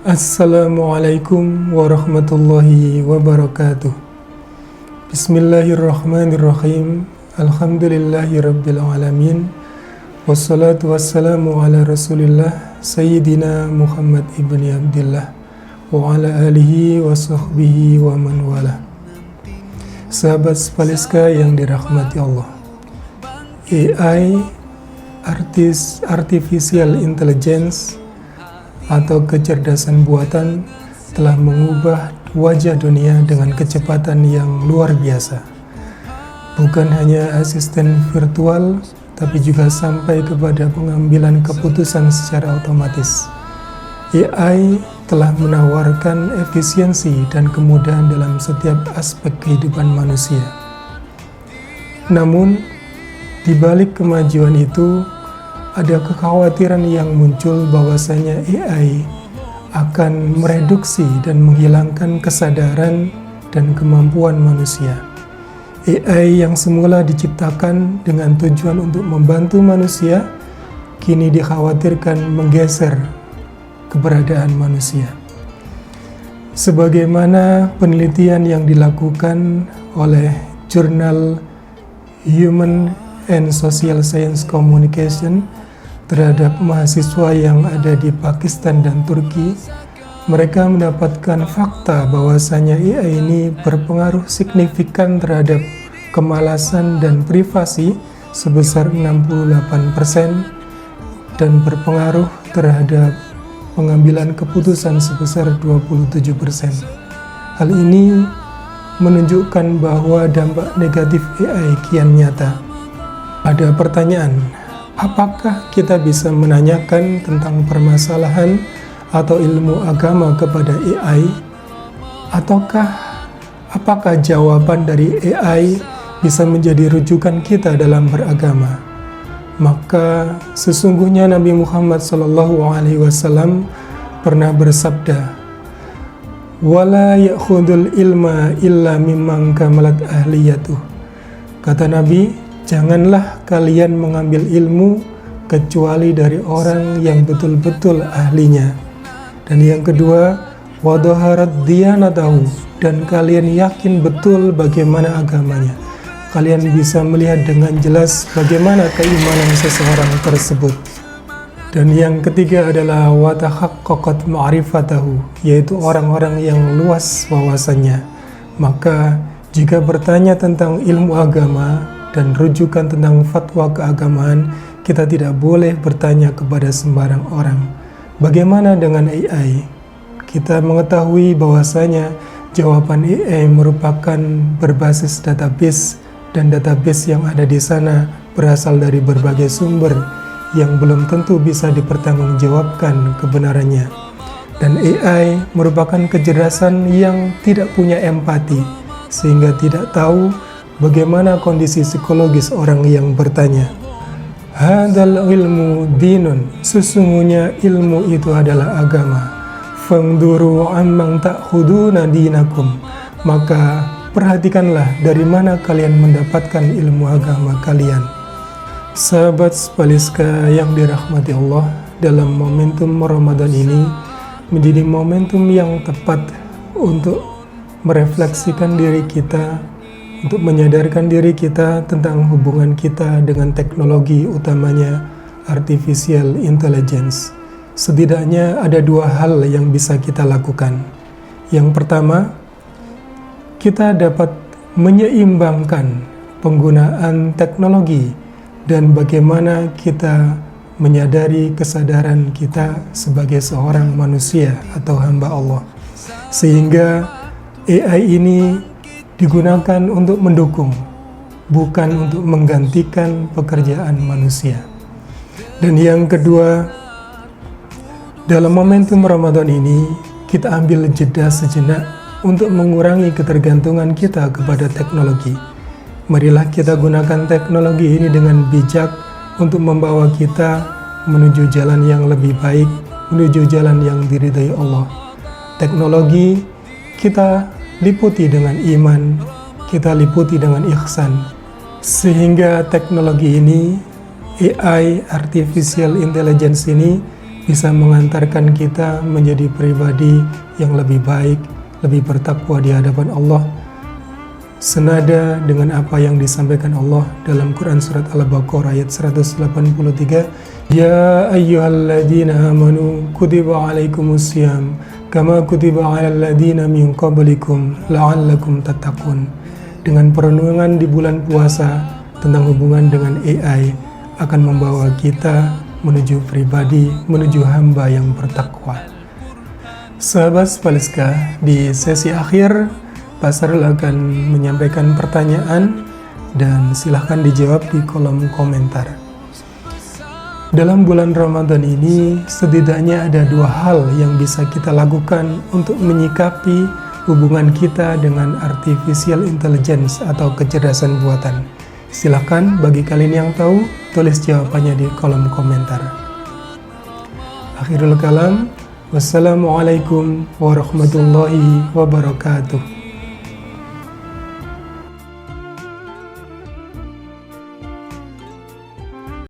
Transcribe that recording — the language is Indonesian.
Assalamualaikum warahmatullahi wabarakatuh. Bismillahirrahmanirrahim. Alhamdulillahirabbil alamin. Wassalatu wassalamu ala Rasulillah Sayyidina Muhammad ibni Abdillah wa ala alihi wa sahbihi wa man wala. Sahabat Spaliska yang dirahmati Allah, AI, Artificial Intelligence atau kecerdasan buatan telah mengubah wajah dunia dengan kecepatan yang luar biasa. Bukan hanya asisten virtual, tapi juga sampai kepada pengambilan keputusan secara otomatis. AI telah menawarkan efisiensi dan kemudahan dalam setiap aspek kehidupan manusia. Namun, di balik kemajuan itu, ada kekhawatiran yang muncul bahwasanya AI akan mereduksi dan menghilangkan kesadaran dan kemampuan manusia. AI yang semula diciptakan dengan tujuan untuk membantu manusia, kini dikhawatirkan menggeser keberadaan manusia. Sebagaimana penelitian yang dilakukan oleh jurnal Human and Social Science Communication terhadap mahasiswa yang ada di Pakistan dan Turki, mereka mendapatkan fakta bahwasanya AI ini berpengaruh signifikan terhadap kemalasan dan privasi sebesar 68% dan berpengaruh terhadap pengambilan keputusan sebesar 27%. Hal ini menunjukkan bahwa dampak negatif AI kian nyata. Ada pertanyaan, apakah kita bisa menanyakan tentang permasalahan atau ilmu agama kepada AI? Apakah jawaban dari AI bisa menjadi rujukan kita dalam beragama? Maka sesungguhnya Nabi Muhammad SAW pernah bersabda, "Wala ya'khudul ilma illa mimman kamalat ahliyatuh." Kata Nabi, janganlah kalian mengambil ilmu kecuali dari orang yang betul-betul ahlinya. Dan yang kedua, wadhaharat diyanatahu, dan kalian yakin betul bagaimana agamanya. Kalian bisa melihat dengan jelas bagaimana keimanan seseorang tersebut. Dan yang ketiga adalah watahaqqaqat ma'rifatahu, yaitu orang-orang yang luas wawasannya. Maka jika bertanya tentang ilmu agama dan rujukan tentang fatwa keagamaan, kita tidak boleh bertanya kepada sembarang orang. Bagaimana dengan AI? Kita mengetahui bahwasanya jawaban AI merupakan berbasis database, dan database yang ada di sana berasal dari berbagai sumber yang belum tentu bisa dipertanggungjawabkan kebenarannya. Dan AI merupakan kecerdasan yang tidak punya empati, sehingga tidak tahu bagaimana kondisi psikologis orang yang bertanya. Hadzal ilmu dinun, sesungguhnya ilmu itu adalah agama. Fangduru amman ta'khuduna dinakum, maka perhatikanlah dari mana kalian mendapatkan ilmu agama kalian. Sahabat Spaliska yang dirahmati Allah, dalam momentum Ramadan ini menjadi momentum yang tepat untuk merefleksikan diri kita, untuk menyadarkan diri kita tentang hubungan kita dengan teknologi, utamanya Artificial Intelligence. Setidaknya ada dua hal yang bisa kita lakukan. Yang pertama, kita dapat menyeimbangkan penggunaan teknologi dan bagaimana kita menyadari kesadaran kita sebagai seorang manusia atau hamba Allah. Sehingga AI ini digunakan untuk mendukung, bukan untuk menggantikan pekerjaan manusia. Dan yang kedua, dalam momentum Ramadan ini, kita ambil jeda sejenak untuk mengurangi ketergantungan kita kepada teknologi. Marilah kita gunakan teknologi ini dengan bijak untuk membawa kita menuju jalan yang lebih baik, menuju jalan yang diridhai Allah. Teknologi kita liputi dengan iman, kita liputi dengan ihsan, sehingga teknologi ini, AI, Artificial Intelligence ini, bisa mengantarkan kita menjadi pribadi yang lebih baik, lebih bertakwa di hadapan Allah, senada dengan apa yang disampaikan Allah dalam Quran Surat Al-Baqarah ayat 183, Ya ayyuhalladzina amanu kutiba alaikumusiyam kama kutiba alal ladzina min qablikum la'allakum tattaqun. Dengan perenungan di bulan puasa tentang hubungan dengan AI akan membawa kita menuju pribadi, menuju hamba yang bertakwa. Sahabat Spaliska, di sesi akhir Pak Sarul akan menyampaikan pertanyaan dan silahkan dijawab di kolom komentar. Dalam bulan Ramadan ini, setidaknya ada 2 hal yang bisa kita lakukan untuk menyikapi hubungan kita dengan artificial intelligence atau kecerdasan buatan. Silahkan bagi kalian yang tahu, tulis jawabannya di kolom komentar. Akhirul kalam, wassalamualaikum warahmatullahi wabarakatuh.